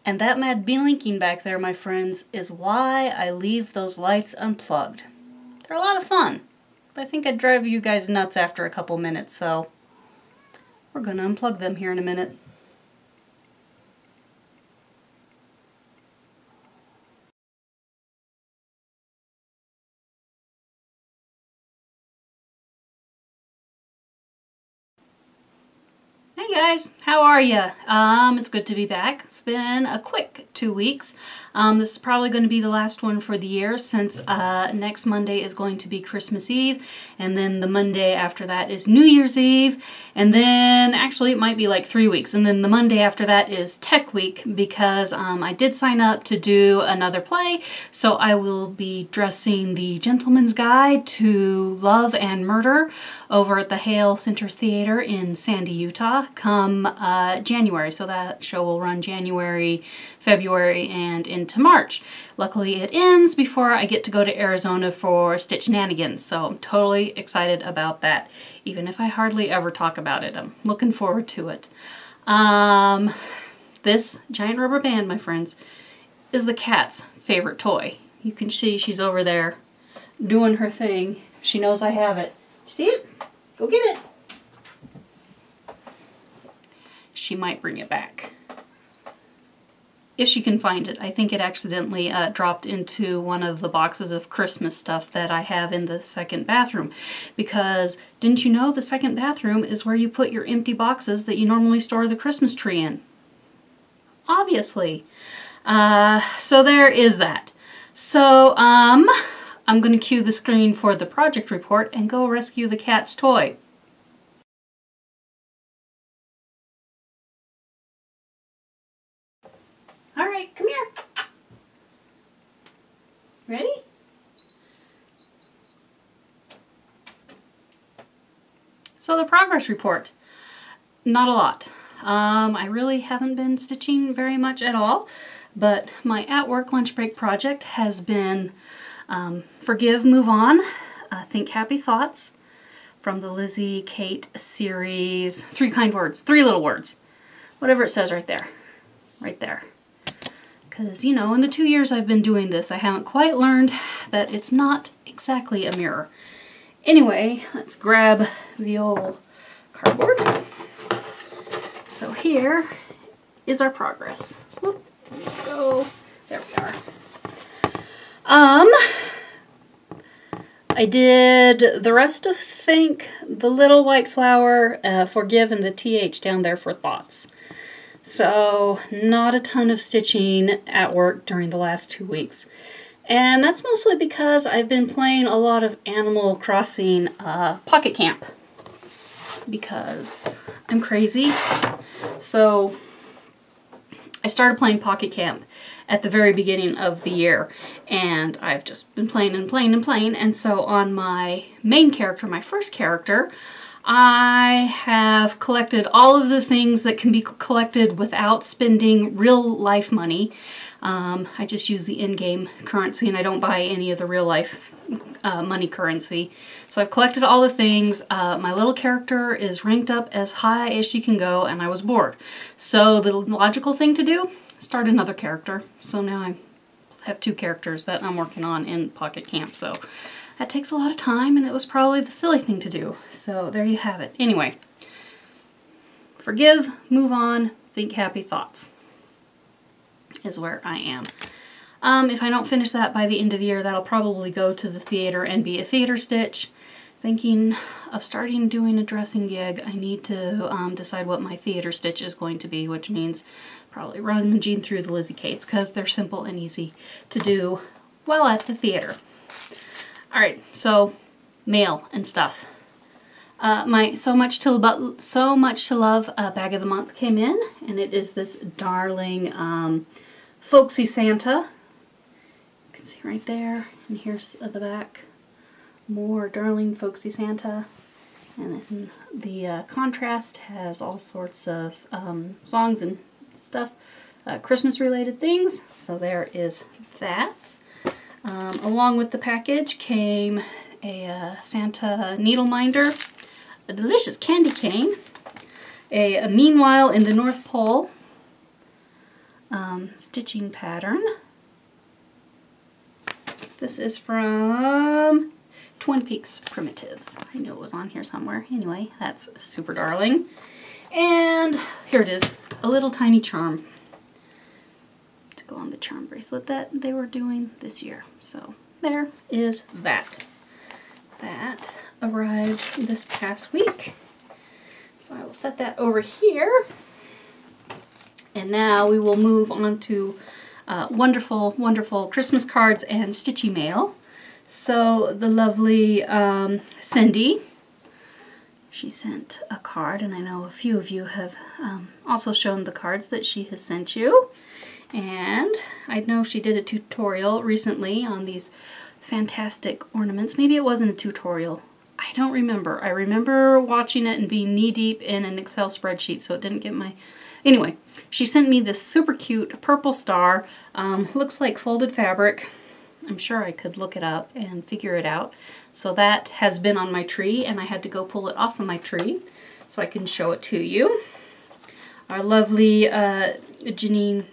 And that mad blinking back there, my friends, is why I leave those lights unplugged. They're a lot of fun, but I think I'd drive you guys nuts after a couple minutes, so we're going to unplug them here in a minute. Hey guys, how are ya? It's good to be back. It's been a quick 2 weeks. This is probably going to be the last one for the year since next Monday is going to be Christmas Eve, and then the Monday after that is New Year's Eve, and then actually it might be like 3 weeks, and then the Monday after that is Tech Week because I did sign up to do another play, so I will be dressing the Gentleman's Guide to Love and Murder over at the Hale Center Theater in Sandy, Utah come January. So that show will run January, February, and into March. Luckily it ends before I get to go to Arizona for Stitchnanigans, so I'm totally excited about that, even if I hardly ever talk about it. I'm looking forward to it. This giant rubber band, my friends, is the cat's favorite toy. You can see she's over there doing her thing. She knows I have it. See it? Go get it. She might bring it back. If she can find it. I think it accidentally dropped into one of the boxes of Christmas stuff that I have in the second bathroom. Because, didn't you know the second bathroom is where you put your empty boxes that you normally store the Christmas tree in? Obviously. So there is that. So, I'm going to cue the screen for the project report and go rescue the cat's toy. Alright, come here. Ready? So the progress report. Not a lot. I really haven't been stitching very much at all, but my at-work lunch break project has been Forgive, Move On, Think Happy Thoughts from the Lizzie Kate series. 3 kind words, 3 little words. Whatever it says right there. Right there. Because, you know, in the 2 years I've been doing this, I haven't quite learned that it's not exactly a mirror. Anyway, let's grab the old cardboard. So here is our progress. Whoop, there we go. There we are. I did the rest of Think, the little white flower, Forgive, and the TH down there for thoughts. So not a ton of stitching at work during the last 2 weeks. And that's mostly because I've been playing a lot of Animal Crossing Pocket Camp. Because I'm crazy. So I started playing Pocket Camp at the very beginning of the year. And I've just been playing and playing and playing. And so on my main character, my first character, I have collected all of the things that can be collected without spending real life money. I just use the in-game currency and I don't buy any of the real life money currency. So I've collected all the things. My little character is ranked up as high as she can go and I was bored. So the logical thing to do, start another character. So now I have 2 characters that I'm working on in Pocket Camp. So that takes a lot of time and it was probably the silly thing to do. So there you have it. Anyway, Forgive, Move On, Think Happy Thoughts is where I am. If I don't finish that by the end of the year, that'll probably go to the theater and be a theater stitch. Thinking of starting doing a dressing gig, I need to decide what my theater stitch is going to be, which means probably rummaging through the Lizzie Kates because they're simple and easy to do while at the theater. Alright, so mail and stuff. My So Much to Love bag of the month came in, and it is this darling folksy Santa. You can see right there, and here's the back. More darling folksy Santa. And then the contrast has all sorts of songs and stuff, Christmas related things. So there is that. Along with the package came a Santa needle minder, a delicious candy cane, a Meanwhile in the North Pole, stitching pattern. This is from Twin Peaks Primitives. I knew it was on here somewhere. Anyway, that's super darling. And here it is, a little tiny charm to go on the charm bracelet that they were doing this year. So there is that. That arrived this past week. So I will set that over here. And now we will move on to wonderful, wonderful Christmas cards and stitchy mail. So the lovely Cindy, she sent a card, and I know a few of you have also shown the cards that she has sent you. And I know she did a tutorial recently on these fantastic ornaments. Maybe it wasn't a tutorial. I don't remember. I remember watching it and being knee-deep in an Excel spreadsheet, so it didn't get my... Anyway, she sent me this super cute purple star. Looks like folded fabric. I'm sure I could look it up and figure it out. So that has been on my tree, and I had to go pull it off of my tree so I can show it to you. Our lovely Jeannie,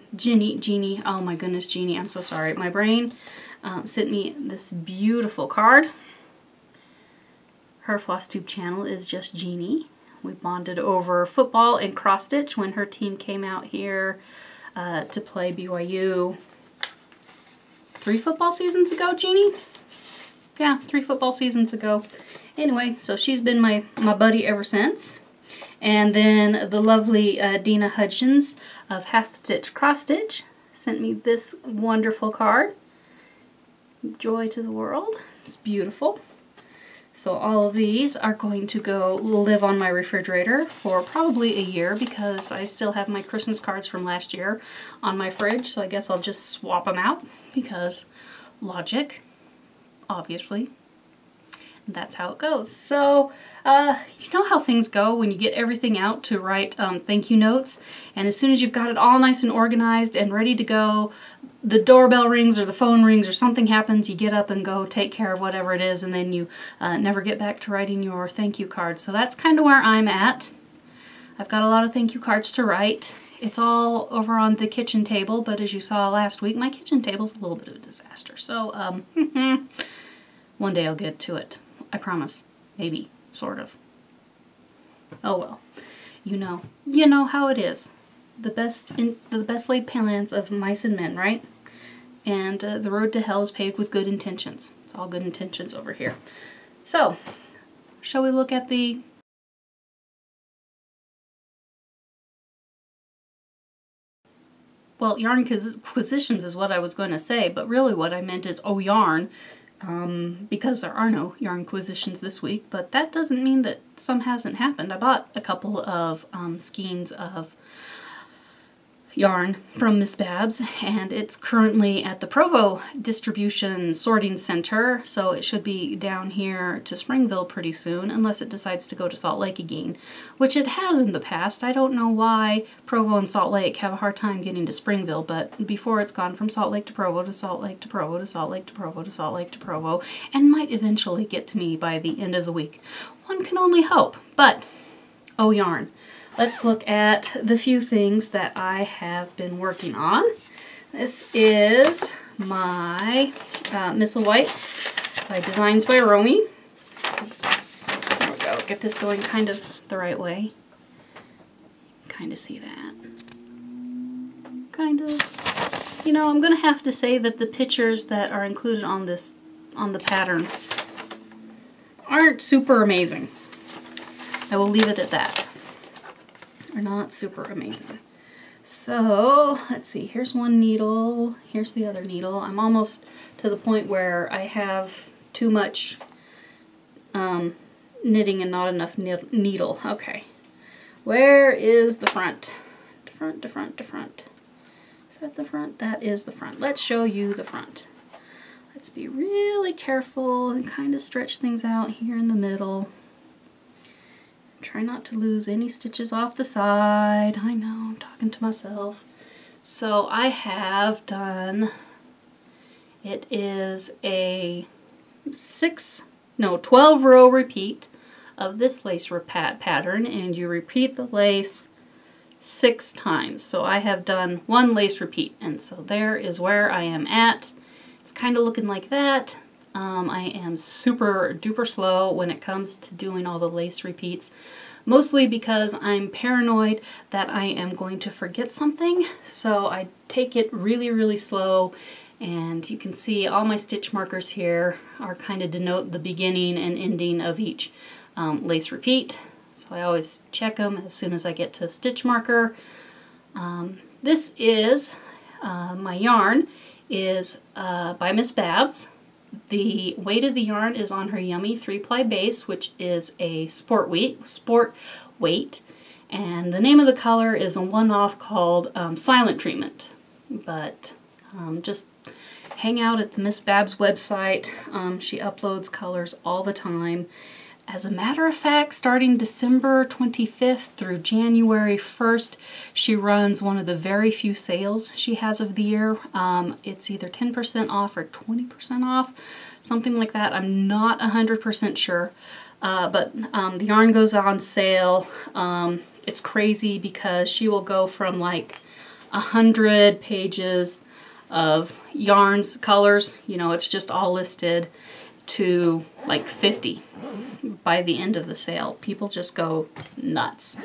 oh my goodness, Jeannie, I'm so sorry. My brain sent me this beautiful card. Her Flosstube channel is just Jeannie. We bonded over football and cross stitch when her team came out here to play BYU 3 football seasons ago, Jeannie? Yeah, 3 football seasons ago. Anyway, so she's been my buddy ever since. And then the lovely Dina Hudgens of Half Stitch Cross Stitch sent me this wonderful card. Joy to the world. It's beautiful. So all of these are going to go live on my refrigerator for probably a year because I still have my Christmas cards from last year on my fridge. So I guess I'll just swap them out because logic, obviously. That's how it goes. So, you know how things go when you get everything out to write thank you notes, and as soon as you've got it all nice and organized and ready to go, the doorbell rings or the phone rings or something happens, you get up and go take care of whatever it is, and then you never get back to writing your thank you cards. So that's kind of where I'm at. I've got a lot of thank you cards to write. It's all over on the kitchen table, but as you saw last week, my kitchen table's a little bit of a disaster. So, one day I'll get to it. I promise. Maybe. Sort of. Oh well. You know how it is. The best laid plans of mice and men, right? And the road to hell is paved with good intentions. It's all good intentions over here. So, shall we look at the... Well, yarn acquisitions is what I was going to say, but really what I meant is, oh, yarn. Because there are no yarn acquisitions this week, but that doesn't mean that some hasn't happened. I bought a couple of skeins of yarn from Miss Babs, and it's currently at the Provo Distribution Sorting Center, so it should be down here to Springville pretty soon, unless it decides to go to Salt Lake again, which it has in the past. I don't know why Provo and Salt Lake have a hard time getting to Springville, but before it's gone from Salt Lake to Provo to Salt Lake to Provo to Salt Lake to Provo to Salt Lake to Provo, and might eventually get to me by the end of the week. One can only hope, but oh yarn. Let's look at the few things that I have been working on. This is my Misselthwaite by Designs by Romi. There we go. Get this going kind of the right way. Kind of see that. Kind of. You know, I'm going to have to say that the pictures that are included on this, on the pattern, aren't super amazing. I will leave it at that. Are not super amazing. So let's see, here's one needle, here's the other needle. I'm almost to the point where I have too much knitting and not enough needle. Okay, where is the front? The front, the front, the front. Is that the front? That is the front. Let's show you the front. Let's be really careful and kind of stretch things out here in the middle. Try not to lose any stitches off the side. I know, I'm talking to myself. So I have done, it is a 12 row repeat of this lace pattern, and you repeat the lace 6 times. So I have done 1 lace repeat, and so there is where I am at. It's kind of looking like that. I am super duper slow when it comes to doing all the lace repeats, mostly because I'm paranoid that I am going to forget something. So I take it really slow, and you can see all my stitch markers here are kind of denote the beginning and ending of each lace repeat. So I always check them as soon as I get to a stitch marker. This is, my yarn is by Miss Babs. The weight of the yarn is on her Yummy 3-ply base, which is a sport weight, and the name of the color is a one-off called Silent Treatment. But just hang out at the Miss Babs website. She uploads colors all the time. As a matter of fact, starting December 25th through January 1st, she runs one of the very few sales she has of the year. It's either 10% off or 20% off, something like that. I'm not 100% sure, but the yarn goes on sale. It's crazy because she will go from like 100 pages of yarns, colors, you know, it's just all listed, to like 50 by the end of the sale. People just go nuts.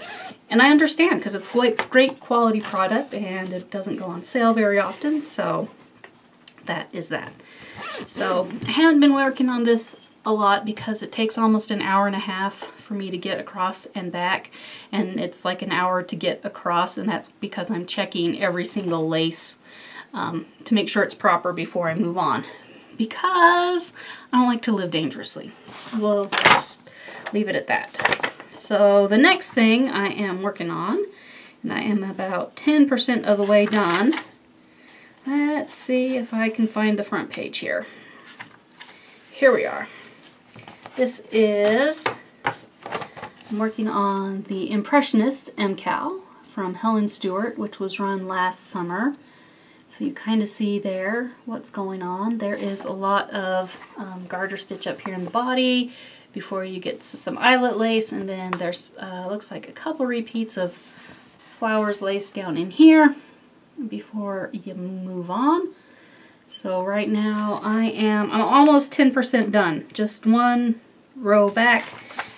And I understand, because it's great quality product and it doesn't go on sale very often, so that is that. So I haven't been working on this a lot because it takes almost an hour and a half for me to get across and back, and it's like an hour to get across, and that's because I'm checking every single lace to make sure it's proper before I move on, because I don't like to live dangerously. We'll just leave it at that. So the next thing I am working on, and I am about 10% of the way done. Let's see if I can find the front page here. Here we are. This is, I'm working on the Impressionist MKAL from Helen Stewart, which was run last summer. So you kind of see there what's going on. There is a lot of garter stitch up here in the body before you get to some eyelet lace, and then there's looks like a couple repeats of flowers lace down in here before you move on. So right now I'm almost 10% done. Just one row back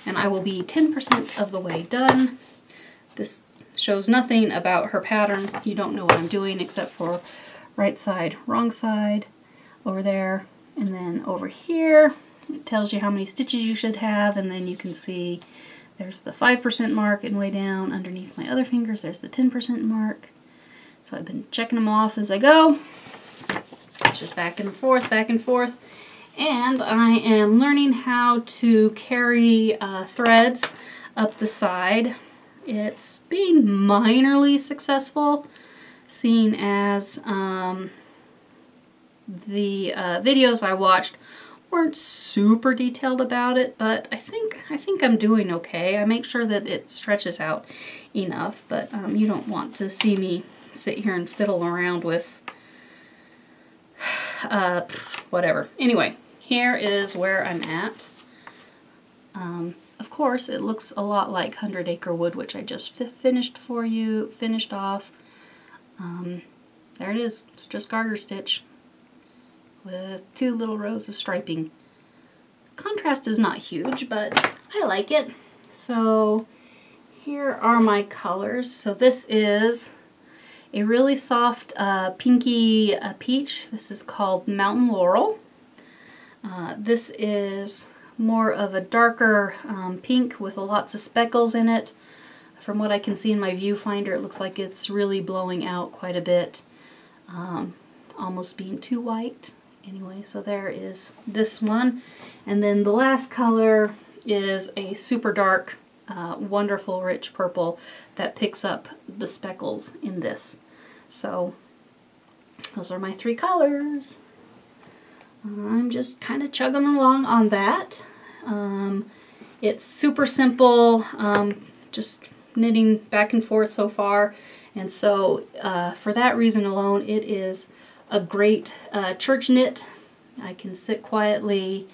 and I will be 10% of the way done. This shows nothing about her pattern. You don't know what I'm doing except for right side, wrong side, over there, and then over here. It tells you how many stitches you should have, and then you can see there's the 5% mark, and way down underneath my other fingers there's the 10% mark. So I've been checking them off as I go. It's just back and forth, and I am learning how to carry threads up the side. It's being minorly successful, seeing as the videos I watched weren't super detailed about it, but I think I'm doing okay. I make sure that it stretches out enough, but you don't want to see me sit here and fiddle around with whatever. Anyway, here is where I'm at. Of course, it looks a lot like 100 Acre Wood, which I just finished off. There it is. It's just garter stitch with 2 little rows of striping. Contrast is not huge, but I like it. So here are my colors. So this is a really soft pinky peach. This is called Mountain Laurel. This is more of a darker pink with lots of speckles in it. From what I can see in my viewfinder, it looks like it's really blowing out quite a bit, almost being too white. Anyway, so there is this one. And then the last color is a super dark, wonderful rich purple that picks up the speckles in this. So those are my 3 colors. I'm just kind of chugging along on that. It's super simple, just knitting back and forth so far, and so for that reason alone it is a great church knit. I can sit quietly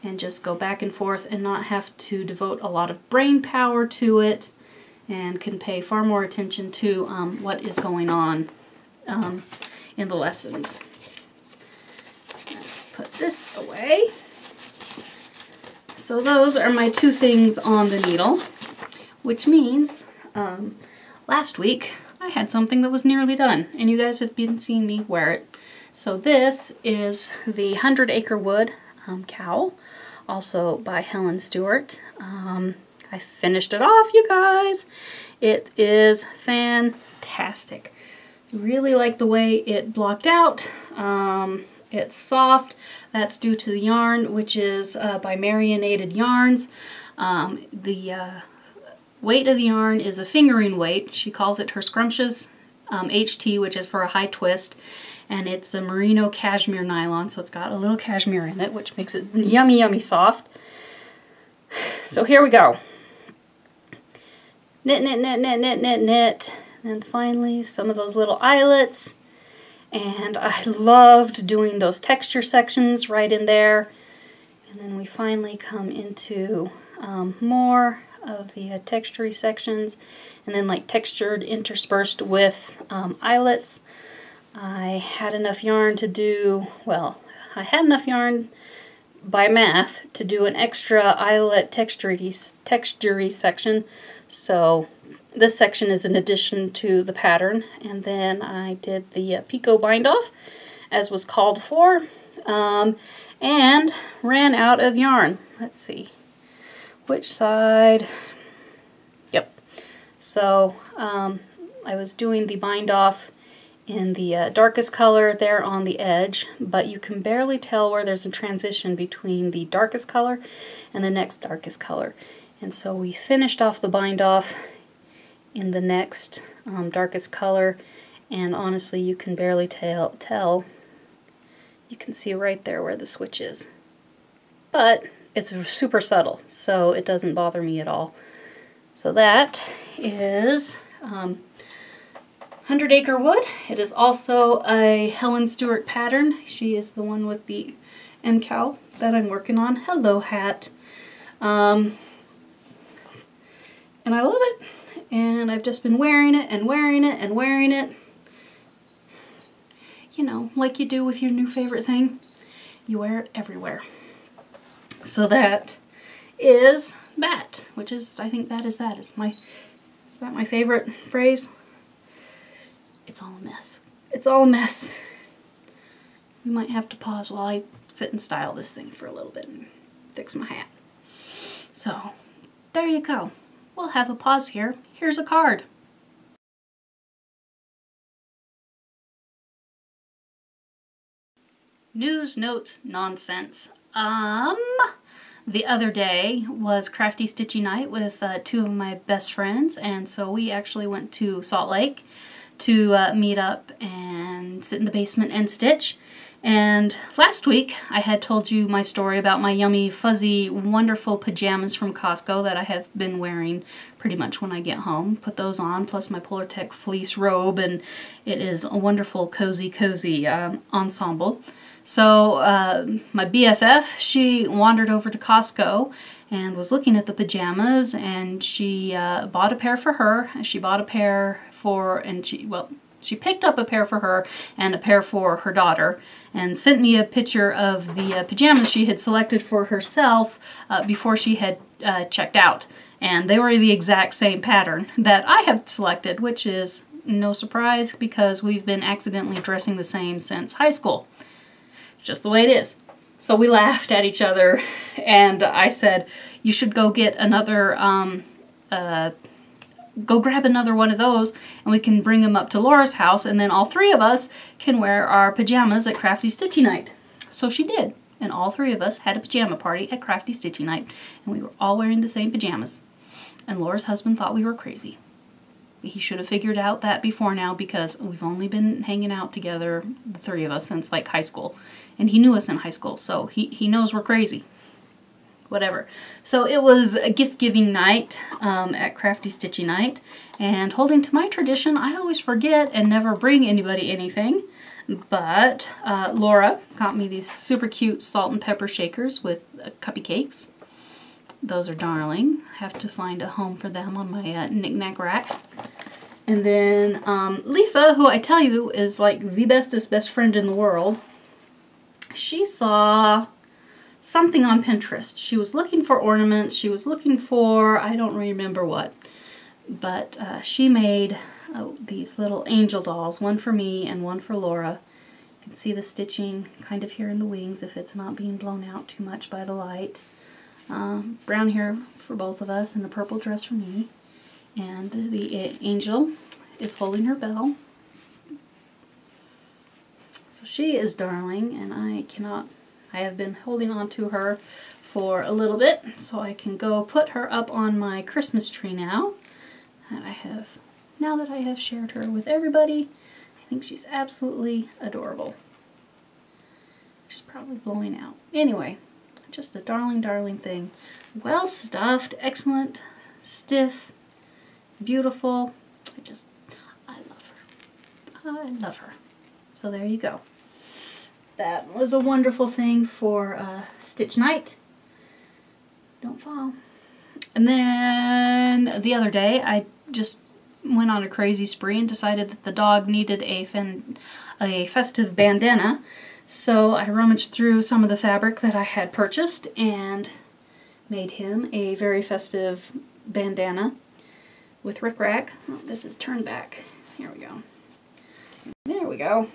and just go back and forth and not have to devote a lot of brain power to it, and can pay far more attention to what is going on in the lessons. Let's put this away. So those are my two things on the needle, which means last week I had something that was nearly done, and you guys have been seeing me wear it. So this is the 100 Acre Wood cowl, also by Helen Stewart. I finished it off, you guys. It is fantastic. I really like the way it blocked out. It's soft. That's due to the yarn, which is by Marionated Yarns. The weight of the yarn is a fingering weight. She calls it her scrumptious HT, which is for a high twist. And it's a merino cashmere nylon, so it's got a little cashmere in it, which makes it yummy, yummy soft. So here we go. Knit, knit, knit, knit, knit, knit, knit. And finally, some of those little eyelets. And I loved doing those texture sections right in there. And then we finally come into more of the textury sections. And then like textured interspersed with eyelets. I had enough yarn to do, well, I had enough yarn by math to do an extra eyelet textury section. So this section is an addition to the pattern. And then I did the picot bind off as was called for, and ran out of yarn. Let's see, which side? Yep. So I was doing the bind off in the darkest color there on the edge, but you can barely tell where there's a transition between the darkest color and the next darkest color. And so we finished off the bind off in the next darkest color, and honestly you can barely tell. You can see right there where the switch is. But it's super subtle, so it doesn't bother me at all. So that is 100 Acre Wood. It is also a Helen Stewart pattern. She is the one with the MKAL that I'm working on. Hello, hat. And I love it. And I've just been wearing it and wearing it and wearing it. You know, like you do with your new favorite thing. You wear it everywhere. So that is that, which is, I think that is that. Is that my favorite phrase? It's all a mess. It's all a mess. We might have to pause while I sit and style this thing for a little bit and fix my hat. So, there you go. We'll have a pause here. Here's a card. News, notes, nonsense. The other day was Crafty Stitchy night with two of my best friends, and so we actually went to Salt Lake to meet up and sit in the basement and stitch. And last week I had told you my story about my yummy, fuzzy, wonderful pajamas from Costco that I have been wearing pretty much when I get home. Put those on, plus my Polartec fleece robe, and it is a wonderful, cozy ensemble. So my BFF, she wandered over to Costco and was looking at the pajamas, and she bought a pair for her. She bought a pair for, and she picked up a pair for her and a pair for her daughter, and sent me a picture of the pajamas she had selected for herself before she had checked out. And they were the exact same pattern that I have selected, which is no surprise because we've been accidentally dressing the same since high school. Just the way it is. So we laughed at each other, and I said, you should go get another, go grab another one of those, and we can bring them up to Laura's house, and then all three of us can wear our pajamas at Crafty Stitchy night. So she did, and all three of us had a pajama party at Crafty Stitchy night, and we were all wearing the same pajamas. And Laura's husband thought we were crazy. He should have figured out that before now, because we've only been hanging out together, the three of us, since like high school. And he knew us in high school, so he knows we're crazy. Whatever. So it was a gift-giving night at Crafty Stitchy night. And holding to my tradition, I always forget and never bring anybody anything. But Laura got me these super cute salt and pepper shakers with cuppy cakes. Those are darling. I have to find a home for them on my knick-knack rack. And then Lisa, who I tell you is like the bestest best friend in the world, she saw something on Pinterest. She was looking for ornaments. She was looking for, I don't remember what, but she made these little angel dolls, one for me and one for Laura. You can see the stitching kind of here in the wings if it's not being blown out too much by the light. Brown hair for both of us and a purple dress for me. And the angel is holding her bell. So she is darling, and I have been holding on to her for a little bit so I can go put her up on my Christmas tree now that I have shared her with everybody. I think she's absolutely adorable. She's probably blowing out. Anyway, just a darling, darling thing. Well stuffed, excellent, stiff, beautiful. I love her. I love her. So there you go. That was a wonderful thing for Stitch Night. Don't fall. And then the other day, I just went on a crazy spree and decided that the dog needed a festive bandana. So I rummaged through some of the fabric that I had purchased and made him a very festive bandana with rickrack. Oh, this is turned back. Here we go. There we go.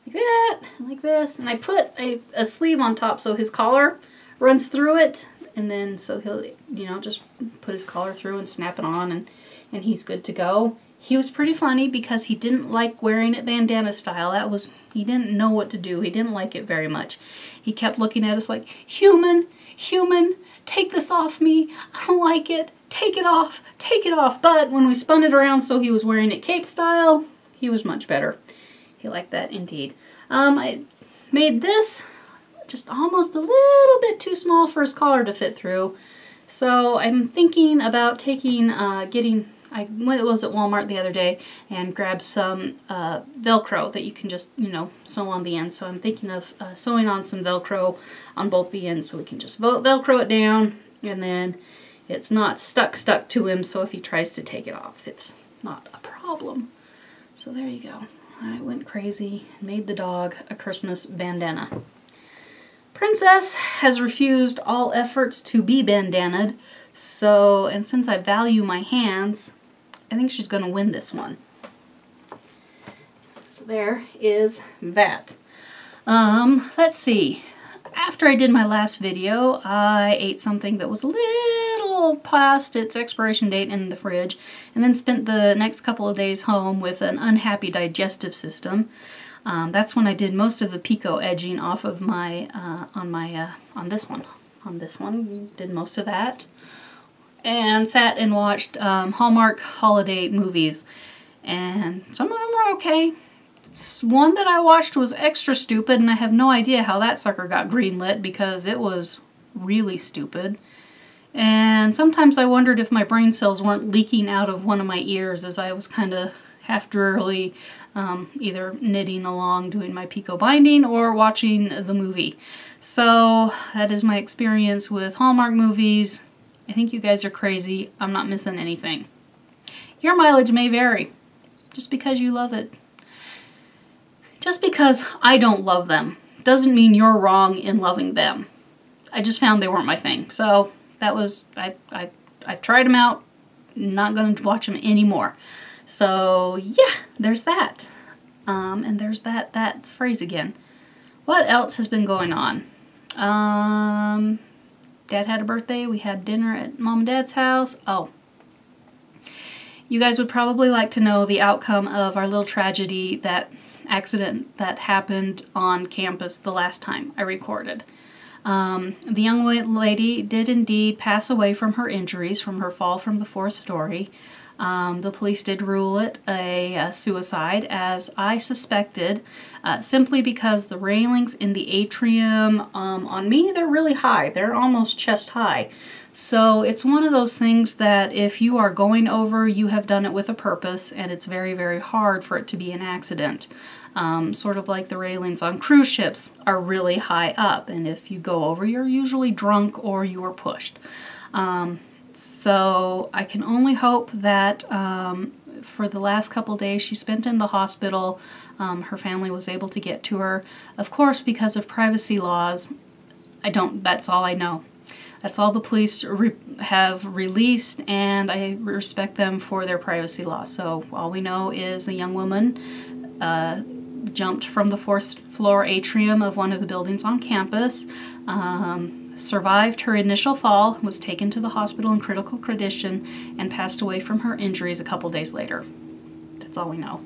Like that, like this. And I put a sleeve on top so his collar runs through it. And then so he'll, you know, just put his collar through and snap it on and he's good to go. He was pretty funny because he didn't like wearing it bandana style. He didn't know what to do. He didn't like it very much. He kept looking at us like, human, take this off me. I don't like it. Take it off, take it off. But when we spun it around so he was wearing it cape style, he was much better. He liked that indeed. I made this just almost a little bit too small for his collar to fit through. So I'm thinking about taking, I was at Walmart the other day and grabbed some Velcro that you can just, you know, sew on the end. So I'm thinking of sewing on some Velcro on both the ends so we can just Velcro it down and then it's not stuck to him, so if he tries to take it off, it's not a problem. So there you go. I went crazy and made the dog a Christmas bandana. Princess has refused all efforts to be bandanaed, so, and since I value my hands, I think she's going to win this one. So there is that. Let's see. After I did my last video, I ate something that was a little past its expiration date in the fridge, and then spent the next couple of days home with an unhappy digestive system. That's when I did most of the picot edging off of my, on this one, did most of that. And sat and watched Hallmark holiday movies, and some of them were okay. One that I watched was extra stupid, and I have no idea how that sucker got greenlit because it was really stupid. And sometimes I wondered if my brain cells weren't leaking out of one of my ears as I was kind of half-drearily either knitting along doing my picot binding or watching the movie. So that is my experience with Hallmark movies. I think you guys are crazy. I'm not missing anything. Your mileage may vary just because you love it. Just because I don't love them doesn't mean you're wrong in loving them. I just found they weren't my thing. So that was, I tried them out, not going to watch them anymore. So yeah, there's that. And there's that phrase again. What else has been going on? Dad had a birthday. We had dinner at Mom and Dad's house. Oh. You guys would probably like to know the outcome of our little tragedy, that accident that happened on campus the last time I recorded. The young lady did indeed pass away from her injuries from her fall from the 4th story. The police did rule it a suicide, as I suspected, simply because the railings in the atrium, on me, they're really high. They're almost chest high. So it's one of those things that if you are going over, you have done it with a purpose, and it's very, very hard for it to be an accident. Sort of like the railings on cruise ships are really high up, and if you go over, you're usually drunk or you were pushed. So I can only hope that for the last couple days she spent in the hospital, her family was able to get to her. Of course, because of privacy laws, that's all I know. That's all the police have released, and I respect them for their privacy laws. So all we know is a young woman jumped from the 4th floor atrium of one of the buildings on campus, survived her initial fall, was taken to the hospital in critical condition, and passed away from her injuries a couple days later. That's all we know.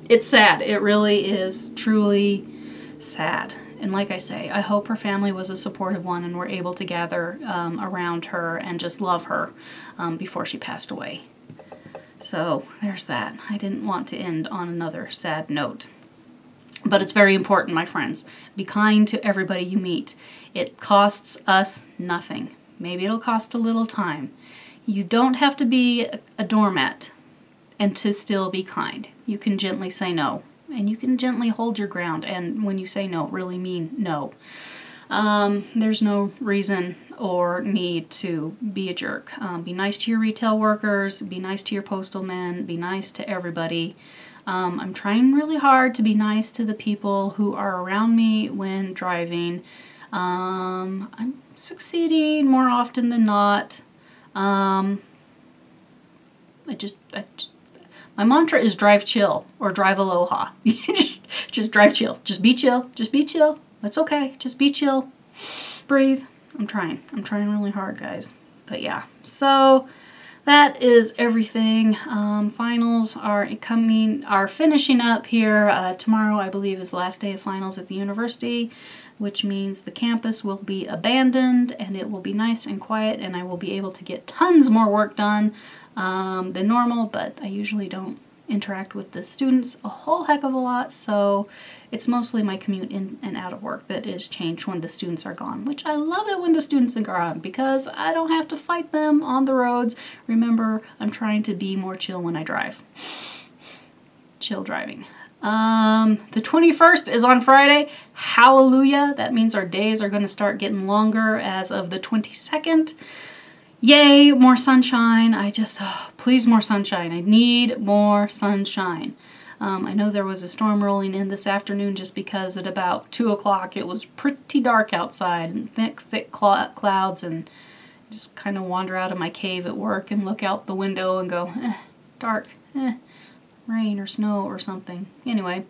It's sad. It really is truly sad. And like I say, I hope her family was a supportive one and were able to gather around her and just love her before she passed away. So there's that. I didn't want to end on another sad note. But it's very important, my friends. Be kind to everybody you meet. It costs us nothing. Maybe it'll cost a little time. You don't have to be a doormat and to still be kind. You can gently say no. And you can gently hold your ground, and when you say no, really mean no. There's no reason or need to be a jerk. Be nice to your retail workers, be nice to your postal men, be nice to everybody. I'm trying really hard to be nice to the people who are around me when driving. I'm succeeding more often than not. My mantra is drive chill or drive aloha. just drive chill. Just be chill. Just be chill. It's okay. Just be chill. Breathe. I'm trying really hard, guys. But yeah. So that is everything. Finals are finishing up here. Tomorrow, I believe, is the last day of finals at the university, which means the campus will be abandoned and it will be nice and quiet, and I will be able to get tons more work done than normal, but I usually don't interact with the students a whole heck of a lot, so it's mostly my commute in and out of work that is changed when the students are gone, which I love it when the students are gone because I don't have to fight them on the roads. Remember, I'm trying to be more chill when I drive. Chill driving. The 21st is on Friday. Hallelujah. That means our days are going to start getting longer as of the 22nd. Yay, more sunshine. Please, more sunshine. I need more sunshine. I know there was a storm rolling in this afternoon just because at about 2 o'clock it was pretty dark outside and thick clouds, and just kind of wander out of my cave at work and look out the window and go, dark, rain or snow or something. Anyway,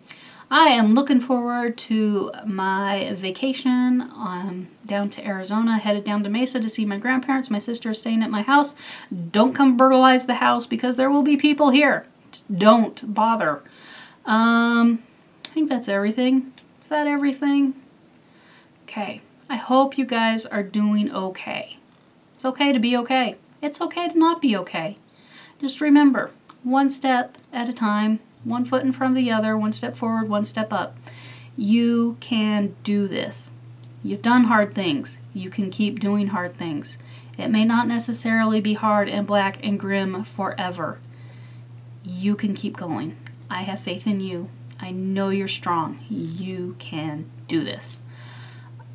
I am looking forward to my vacation. I'm down to Arizona, headed down to Mesa to see my grandparents. My sister is staying at my house. Don't come burglarize the house because there will be people here. Just don't bother. I think that's everything. Is that everything? Okay. I hope you guys are doing okay. It's okay to be okay. It's okay to not be okay. Just remember, one step at a time. One foot in front of the other, one step forward, one step up. You can do this. You've done hard things. You can keep doing hard things. It may not necessarily be hard and black and grim forever. You can keep going. I have faith in you. I know you're strong. You can do this.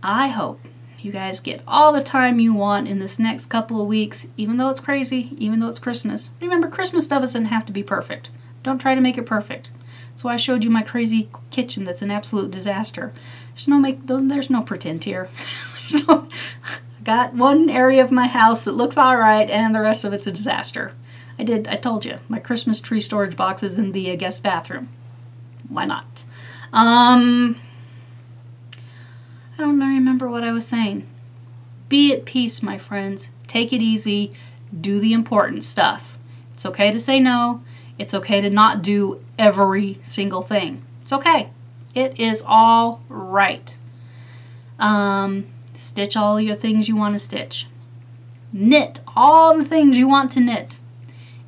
I hope you guys get all the time you want in this next couple of weeks, even though it's crazy, even though it's Christmas. Remember, Christmas stuff doesn't have to be perfect. Don't try to make it perfect. That's why I showed you my crazy kitchen that's an absolute disaster. There's no pretend here. I got one area of my house that looks alright and the rest of it's a disaster. I told you, my Christmas tree storage box is in the guest bathroom. Why not? I don't remember what I was saying. Be at peace, my friends. Take it easy. Do the important stuff. It's okay to say no. It's okay to not do every single thing. It's okay. It is all right. Stitch all your things you want to stitch. Knit all the things you want to knit.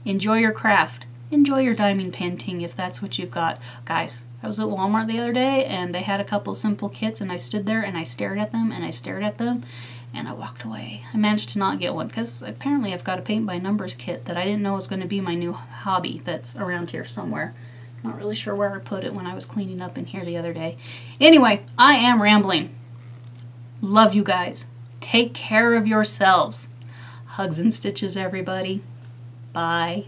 Enjoy your craft. Enjoy your diamond painting if that's what you've got. Guys, I was at Walmart the other day and they had a couple simple kits and I stood there and I stared at them and I stared at them and I walked away. I managed to not get one because apparently I've got a paint by numbers kit that I didn't know was going to be my new hobby that's around here somewhere. Not really sure where I put it when I was cleaning up in here the other day. Anyway, I am rambling. Love you guys. Take care of yourselves. Hugs and stitches, everybody. Bye.